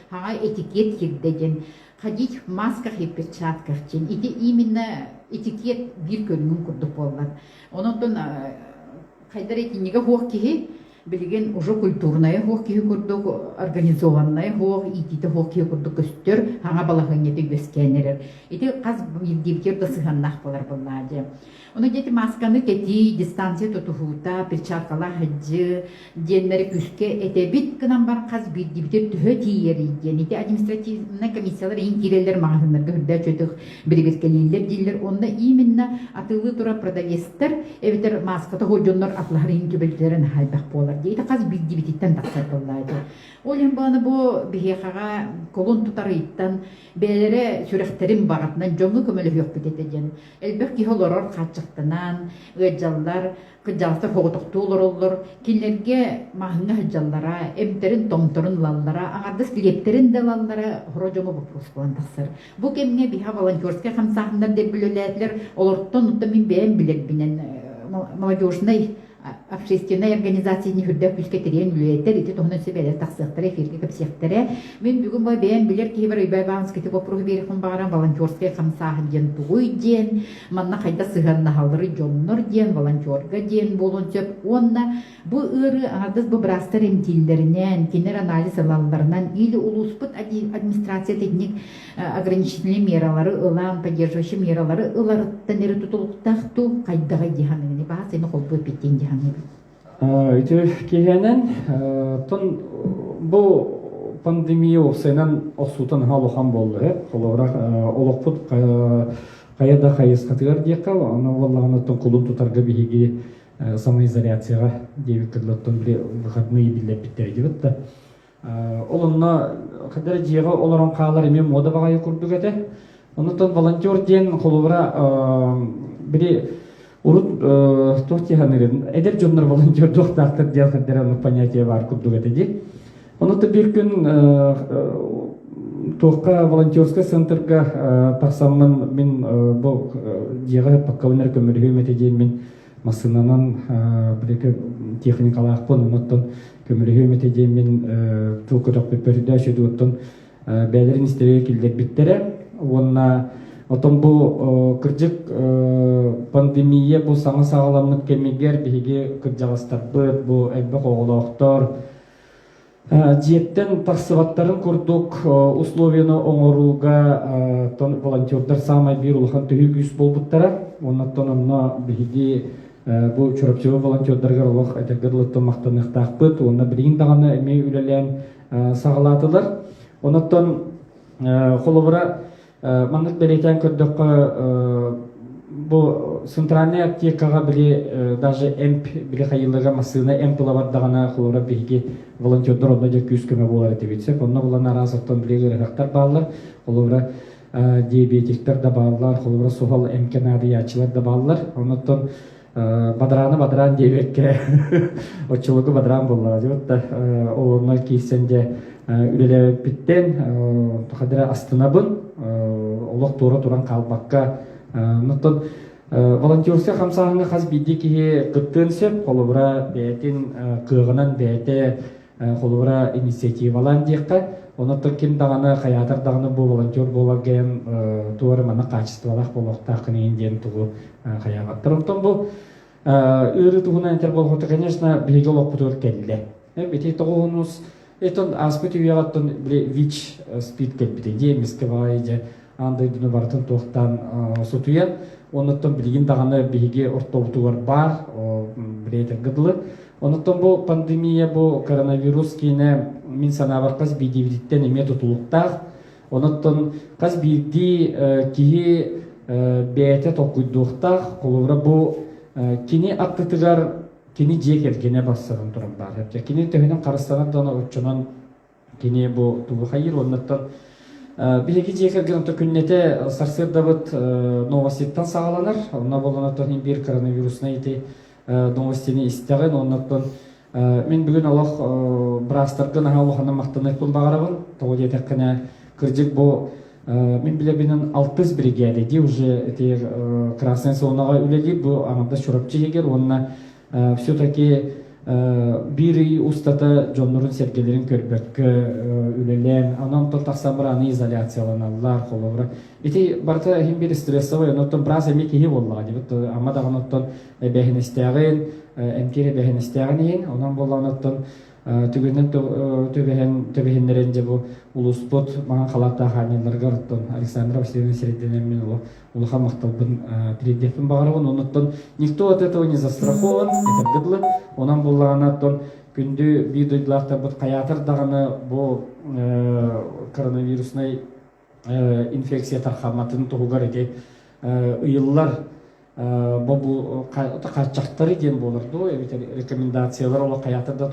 Speaker 1: этикет кердеген. Ходить в масках и перчатках. Это именно этикет bir көрінін күрдік болған. Онын қайдар еті неге хоқ кеге білген уже культурная хоқ кеге күрдік, организованная хоқ, итеті хоқ кеге күрдік көстер, аңа балағын еті көскенерер. Еті қаз евдевтер да сығаннақ болар болады. Оны дети масканы кети, дистанция тұтығута, перчаткала хаджы, денлері күшке әте бит кынан бар қаз бір дебітер түхі тиер еден. Еті административный комиссиялар ең тирелер мағазынларға хүрді чөтіқ бірі-біркелейлер дейлер. Онда именно атылы тұра продавестер, әветер маската ходжонлар атлахар ең төбелдерін хайбақ болар. Еті қаз бір дебітеттен тақсар болады. Ол ең бағаны бұл бігеқаға колон тұтары еттен бәлері сүректерін бағатынан жоңғы көмелі өк бітетеден. Әлбәқ кейхолорор қатшықтынан, ғыджалар, қыджалыстар хоғытықты олар, келерге мағыңа ғыджалара, әмтерін тоңтырын лаллара, ағардыс лептерін де лаллара, ғыро жоңы бұпрос болан тақсыр. Бұл кеміне біға волонтерске қамсағындар деп біліләділер, оларттан ұтта мен бәйін білер бінен молодежный общественная организация не хүрдәк күскетерен үлеттер ити тохнон себелер тахсыктар эфирге кепсектере мен бүгүн бай бен билер ки бар үбай баанскете вопрос берихим багаран волонтерская хамсаһын ден тугуй ден манна кайда сыганна халдыры жоннор ден волонтерга ден болончеп онна бу ыры аңардыз бу брастар эмтилдеринен кинер анализ алаларынан или улуспут администрация техник ограничительные мералары ылан поддерживающий мералары ыларыттан эре тутулуктакту кайдага диханыны баа сени колбу петтин диханы
Speaker 5: Ити киһэнэн тон бу пандемия оксайнан осутан халухан болду холора олокпут каяда хайыскатыгар диякка аны валлагана тон кулун тутарга биһиги самоизоляцияга дебиккерлоттон выходные биле биттер дибитта олонна кадер жига олорон каалар эме мода багай курдугете онутон волонтер ден холора бири урут тохтиханырын эдер жоннор волонтер доктактар дел кадераны понятие бар курдугете ди онуты бир күн тохка волонтерский центрга таксаммын мен бу жига паккавнер көмөрүгө метеден мен масынанан биреке техникалаакпын онуттон көмөрүгө метеден мен тулкутак пепердэ шедуттон бәлерин истеге килдер биттере онна отон бу кырдык пандемия бу саңа сагаламнык кемигер биги кыржагастарбыт бу элбе коголоктор диеттен парсыбаттарын курдук условияны оңоруга тон волонтердар самай бир улхан түйүгүс болбуттара оннан онна биги бу чурапчылы волонтердарга олох этергерлыктан мактаныктакпыт онна бирин даганы эме үлелен сагалатылар оннан холобура маннык беретен көрдөккө бу центральная аптекага биле даже эмп биле хайылыга масына эмпла бардагана холора биги волонтердор онда же күз көмө болар дебитсек онна булана разыктан биле гырактар баалар холора диабетиктер да баалар холора сухал эмкенадиячылар да баалар оннан бадран дебекке очулугу бадран боллар дебитта олонна кийсенде үлеле биттен тохадыра астынабын олох тура туран калбакка нуттан волонтерская хамсаһына хас бидди кихи кыттын сеп холубра бетин кыгынан бете холубра инициативалан диекка онуттан ким даганы хаятар даганы бу волонтер болаген туары мана качестволах болохтакын инден тугу хаябаттар оттон бу ыры тугуна интер болгото конечно биге локпутур келде бити тогунус этон аспект уягаттан вич спид келбите демиске вайже андай дүнө бартын тохтан сутуян онуттан билигин даганы биге ортобутугар бар билете гыдлы онуттан бу пандемия бу коронавирус кине мин санабаркас бидивиттен эме тутулуктак онуттан каз бирди кихи бете токуйдуктак колура бу кини аттытыгар кини жекер кене бассаган туран бар кини төһөнөн карыстанан дана учунан кини бу тубу хайыр онуттан биһиги жекерген күннете сарсырдабыт новоститтан сагаланар онна болонотон бир коронавирусна ити новостини истеген оннотон мен бүгүн алох брастаргын ахалохана мактаныкпын багарабын того жетеккене кыржык бу мен билебинен 600 бригада ди уже эти красная зонага үлели бу анада чурапчы егер онна все-таки бири устата жоннорун сергелерин көрбөккө үлелен анан тактасамыр аны изоляцияланалар холобра ити барта хим бир стрессовый онотон браз эми кихи болла дебит ама дагы онотон бехинестеген эмтире бехинестеген онан болла онотон түгүнен төбехеннерен же бу улуспут мага калата ханиларга оттон Александра Васильевна Серединен мен улуха макталбын передефин багарабын онотон никто от этого не застрахован это гыдлы онан боллаганаттон күндү видойларда бут каятыр даганы бу коронавирусный инфекция таркаматын тугугар эти ыйыллар бу качактары ден болурду рекомендациялар ола каятырда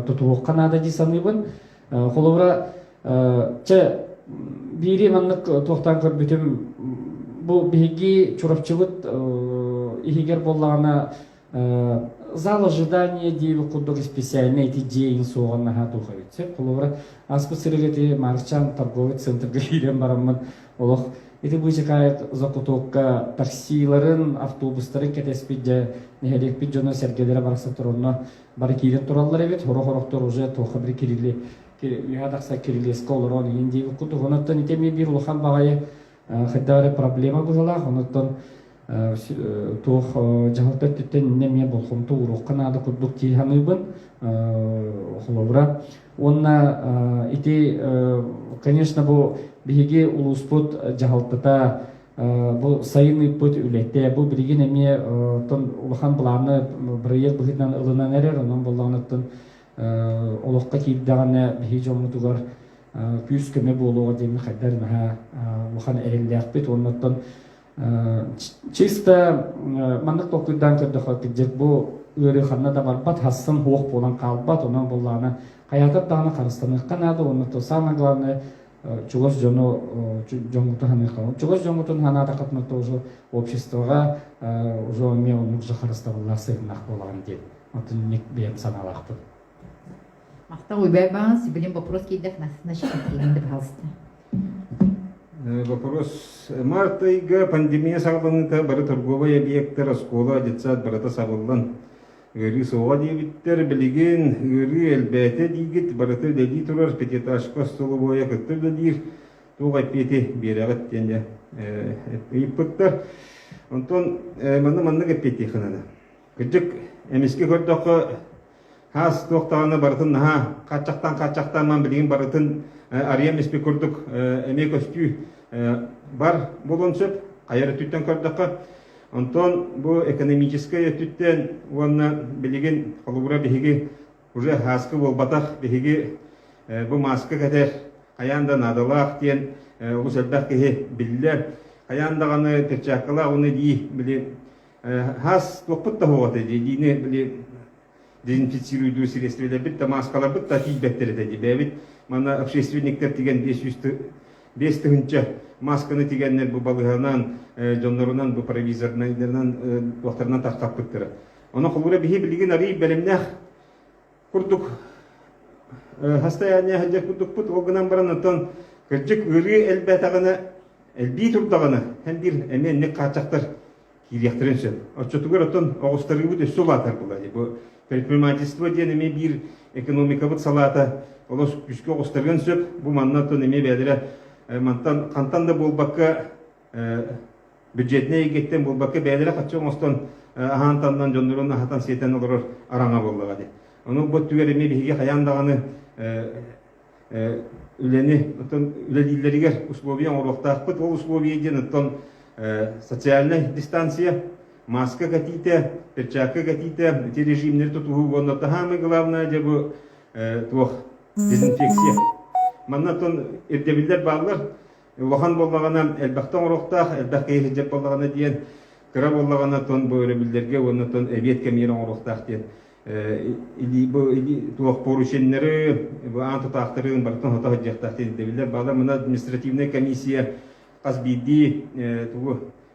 Speaker 5: тутуукка нада дисаныбын холобра че бири маннык тохтан көрбүтүм бу биги чурапчыбыт ихигер боллагана зал ожидания дейби кудук специальный эти день соогон хатухавит холобра аспы сырыгети марчан торговый центрге кирен барамын олох Ити бычыкайык закутокка таксиларын, автобустарын кетеспидже, нехелек жона сергелері барса тұруына бары кейден тұралар ebet, хоро-хороқтор уже тоқы бір керілі, яғадақса керілескі олар оны ендегі құты. Онаттан итеме бір ұлыған бағайы қайдағары проблема бұжалақ, онаттан тоқ жағылтат түттен неме болқымты ұруққан ады күрдік тейханыбын құлыбыра. Онна ити, конечно, бұл биһиги улуспут жағылтата бұл сайын ыппыт үлетте, бұл білген әме улахан бұланы бірайық бұхитнан ылынан әрер, онан бұллағынаттын олыққа кейддағаны біхи жомутуғар күйіс көме болуға демі қайдар мәға улахан әрелдәқ бет, онаттан чисто мандық тоқыдан көрдіқі кедек бұл өрі қанна да барбат, хасын хоқ болан қалбат, онан бұллағына қаятып дағына қарыстаныққан ады, онаттан самое главное чугас жону жонгутун ханыкалым. Чугас жонгутун ханада катматта уже обществога уже мен onu жахарыстабылар сыгнак болган деп. Атын ник бем саналакпын.
Speaker 1: Мақта ойбай бағын, білім вопрос кейдік насына шекетегенді бағалысты.
Speaker 3: Вопрос. Мартайга пандемия сағылыныта бары торговый объекттер, школа, детсад барата сағылын. Гыры соға дейбіттер білеген, гыры әлбәті дейгіт, бараты дәди тұрар, пететашқа столы бойы күттір дәдейір, тоғай петі берағыт дәнде үйіппіттір. Онтон, манны кәппеті қынады. Күджік әмеске көрдіқі хас тоқтағаны барытын, қатшақтан ман білеген барытын ария мәспе көрдік, әме көстүй бар болын сөп, қайыры түттен көрдіқі. Антон, бұл экономическая түттен, оны білеген қалуыра бігеге уже хаскы болбатақ бігеге бұл маска кәтер, қаянда надалақ ден, ол сәлбәқ кеге білілер, қаянда ғаны перчаққыла оны дей, біле, хас тоқпытта хоғаты дейіне, біле, дезинфицируйду средствелер бітті, маскалар бітті, тейбәттері дәді, бәбіт, мана общественниктер деген 5 түгінші масканы тигеннер бұл балығынан, жонларынан, бұл провизорнайдарынан, уақтарынан таққап күттірі. Оны құлғыра бігі білген арый бәлімнәқ күрдік, хастаяния хаджар күрдік бұд, оғынан баран ұттан күрджік үрі әлбәтағыны, әлбей тұрдағыны, әмдер әмен нек қачақтар кейлектірін сөп. Отчетугар ұттан оғыстары бұд өссі олатар бұлады. Бұл предпринимательство ден әме бір экономика бұд салата, олыс күшкі оғыстарған сөп, бұл манна ұттан әме бәдірі қантан да болбаққа бюджетіне егеттен болбаққа бәдірі қатшың остан ағантандан жондырын ағатан сетен олар араңа болдыға де. Оны бұд түгер еме бігеге қаяндағаны үлені, үлелейлерігер условиян оруқтақ бұд, ол условияден ұттан социальный дистанция, маска кәтейті, перчакка кәтейті, те режимнер тұтуғы ғонлапты хамы главное де бұл дезинфекция. Маннатон ирдебилдер бағылар, улахан болағана әлбақтан оруқтақ, әлбақ кейхі жеп болағана дейін, кыра болағана тон бұл өребілдерге, оннатон әбет кәмейрен оруқтақ дейін. Туақ порученлері, антытақтырын бартын хота ходжақтақ дейін ирдебилдер бағылар. Мұна административная комиссия қас бейді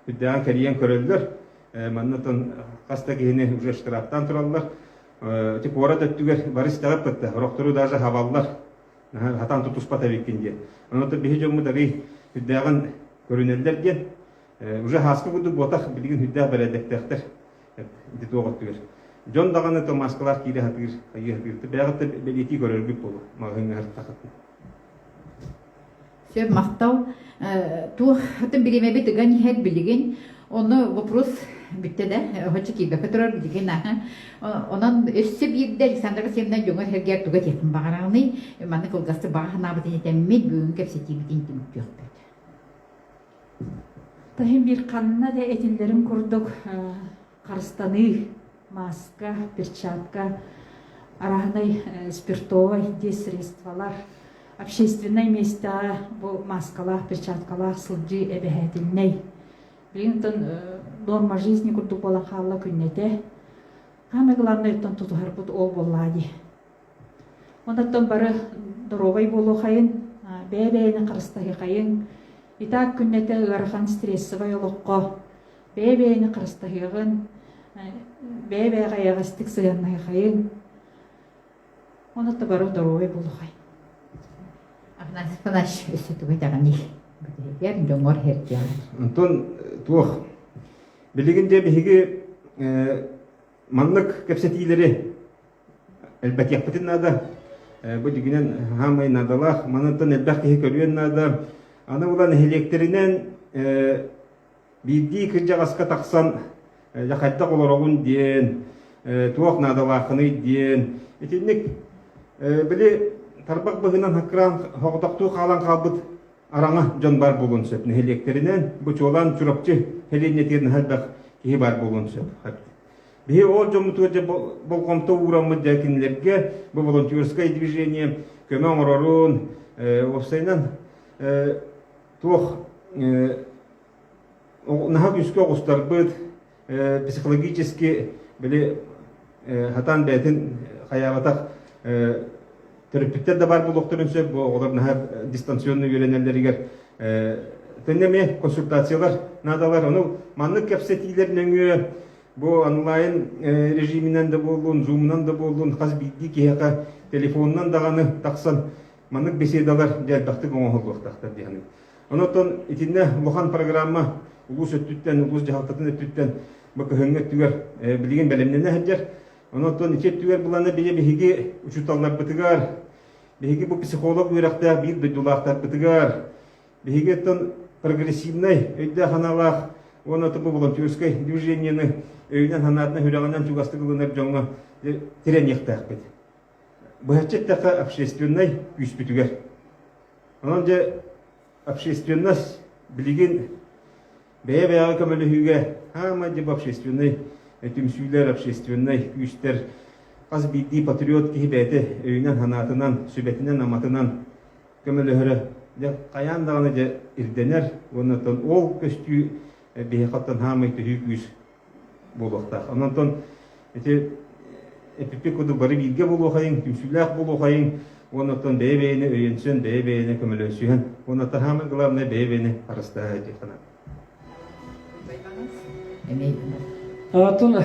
Speaker 3: үддіған кәриян көрелдер. Маннатон қаста кейіне уже штрафтан тұралар. Тек орад өттігер барыс тағып бұтты, роқтыру даже хаваллар. Хатан тұтуспата беккенде. Онаты бейі жомы дағи хүддәғын көрінелдерден, уже хаскы бұды ботақ білген хүддәғ бәрәдәктәқтір. Дет оғыт түгер. Жон дағаны то маскалар кейлі хатығыр, қайы хатығырды. Бәғытты бәлеті көрілбік болу, мағыңы ғырт тақытын.
Speaker 1: Сөп мақтау, туғытын білеме бет үгән хәл білген, оны вопрос бітті да, хоча кейбі көтірір білген аға. Онан өссі бірді Александр Семнен жоңыр хәргер туға текін бағарағыны, маны қылғасты баға набытын етәммет бүгін кәпсетегіден түмік жоқ бәді.
Speaker 2: Тахин бір қанына да әтелерін көрдік қарыстаны, маска, перчатка, арағынай спиртовай де средствалар, общественное место, бұл маскалар, перчаткалар, сылжы әбәхәтілней. Билинтон норма жизни курдук болан халла күннете. Хаме главное тон тутухар бут ол боллади. Онаттан бары дорогай болу хайын, бәбәйні қырыстахи хайын. Итак күннете ыгархан стрессовай олыққа. Бәбәйні қырыстахиғын, бәбәй ғаяғастық сыяннай хайын. Онатта бары дорогай болу хайын.
Speaker 1: Афнас панаш өсетугай дағаны. Яр дөңөр хердян.
Speaker 3: Антон туох билигинде биһиги маннык кепсетилери элбет япытын нада бу дигинен хамай надалах манытын элбек киһи көрүен нада аны улан электеринен бидди кыржагаска таксан жакайта колорогун диен туох надалахыны диен этинник били тарбак быгынан хакран хогдоктуу калан калбыт араңа жон бар болун сөп электеринен бу чолан чурапчы хеленетерин халбак киһи бар болун сөп бии ол жомутуэже болгомто урамы жакинлерге бу волонтерское движение көмө оңорорун осайнан туох наха күскө огустарбыт психологически били хатан бетин хаябатак терапевттер да бар булуктурун сөп олар наха дистанционный үйренелеригер тенеме консультациялар надалар ону маннык кепсетилернеңү бу онлайн режиминен да болдун, зумнан да болдун, хаз бидди киһэка телефоннан даганы таксан маннык беседалар жэлбахты гоңоһолуктактар дияны. Онотон итинне лохан программа улус өттүттен, улус жахалтатын өттүттен бакы хөңгөт түгер билген белемнене хаджар. Онотон ичет түгер буланы бие биһиги учуталлар бытыгар. Биһиги бу психолог уйракта бир дулактар бытыгар. Биһиги тон прогрессивный өйдө ханалах, онотон бу волонтерское движениены өйнен ханатына хүрәгәннән чугастыгылынып жоңга тирен яктак бит. Бу хәчеттәкә общественный күч бүтүгәр. Анан же общественность билеген бәя көмөлүгә һәм же общественный түмсүйләр общественный күчтер аз бидди патриот кибәте өйнен ханатынан сүбәтеннән аматынан көмөлөһөрө дә каян даганы же ирденер, онотон ол көстү бехаттан һәм күч болуқтақ. Онантон эпипе коду бары билге болу хайын, түмсүләк болу хайын, онантон бәйбәйіне өйенсен, бәйбәйіне көмөлөсүйен, онантон хамы главный бәйбәйіне арыстаа жекана.
Speaker 5: Тун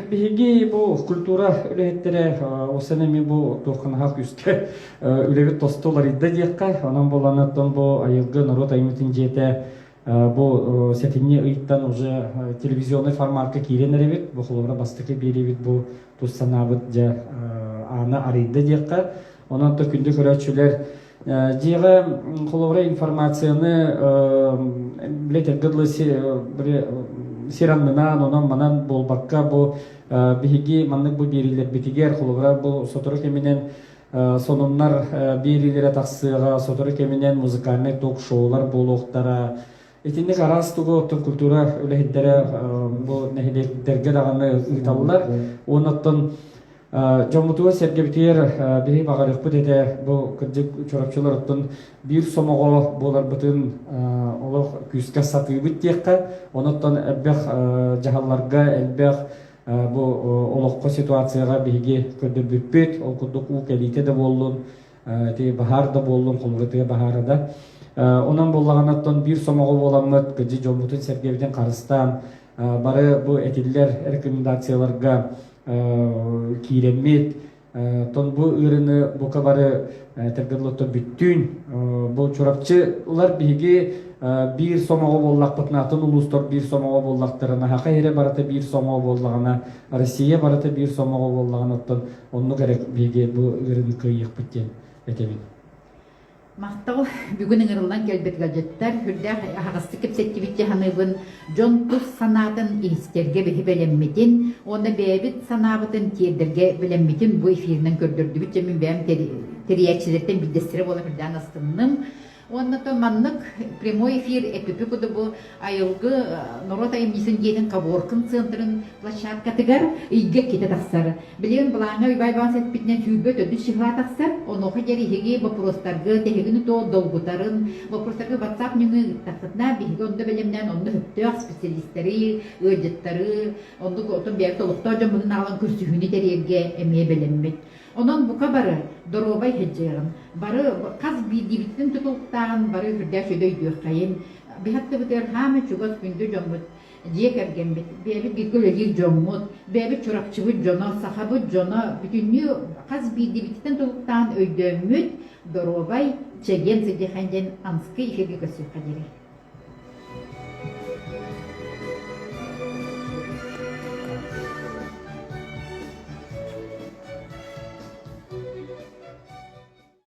Speaker 5: биһиги бу культура үлэһеттере осенеми бу тоханахак үске үлэбит тостолар идде диекка, онан боланаттан бу айылгы народ аймытын жете бу сетинне ыйттан уже телевизионный форматка киренеребит, бу холовра бастыкы беребит бу туссанабыт же аны арыйды диекка. Онан то күндө көрөчүлөр жига холовра информацияны билетер гыдлы сираннынан онан манан болбакка бу биһиги маннык бу берилер битигер холовра бу сотору кеминен сонуннар берилере таксыга сотору кеминен музыкальный ток-шоулар болуктара Этинник арастугу культура үлэхиддере бу нехилектерге даганы ыйталлар. Онаттан жомутуга сергебитер бири багарыкпыт эте бу кырдык чорапчылар оттон бир сомого болар бытын олох күскө сатыбыт диекка. Онаттан элбех жахалларга элбех бу олокко ситуацияга биги көдөрбүппүт, ол кудук у келите де болдун, те бахар да болдун, колготуга бахарда. Онан боллаганаттан бир сомого боламыт кыжы жомутун сергебитен карыстан бары бу этиллер рекомендацияларга киреммит тон бу ырыны бука бары тергедлотто бүттүн бу чурапчылар биги бир сомого боллакпытнатын улустор бир сомого боллактарына хакайре барата бир сомого боллагана Россия барата бир сомого боллаганаттан онну керек биги бу ырыны кыйык биттен этебин.
Speaker 1: Мақтау бүгін ыңырылан келбет гаджеттар хүрдә ағасты кепсеттибитте ханыбын жон тус санатын истерге бихи белеммитин, оны бәбит санабытын тиердерге белеммитин бу эфиринен көрдөрдү бит мен бәм териячлерден билдестире бола хүрдән астынным. Онна то маннык прямой эфир эпипикуду бу айылгы народ аймисын деден каборкын центрын площадка тигер ийге кете тахсар. Билген булаңа уйбайбан сетпитнен түйбөт өдү шыгыла тахсар, онохы жери хеги вопростаргы техигини то долгутарын, вопростаргы WhatsApp нүңү тахсатна биги онда белемнен онда хөттөк специалисттери, ыжыттары, онда отун бер толукта жомунун алан көрсүхүнү дерерге эмие белеммит. Онон бука бары доробай хеджерин. Бары каз бидибиттен тутултаган бары хүрдә шөдөй дүйкайын. Бихатты бутер хаме чугас күндө жомбут диек эргенбит, бэбит бигөлөги жоммут, бэбит чуракчыбыт жоно, сахабыт жоно, бүтүннү каз бидибиттен тулуктан өйдөммүт, доробай, чеген сидиханден анскы ихерге көсүп кадери.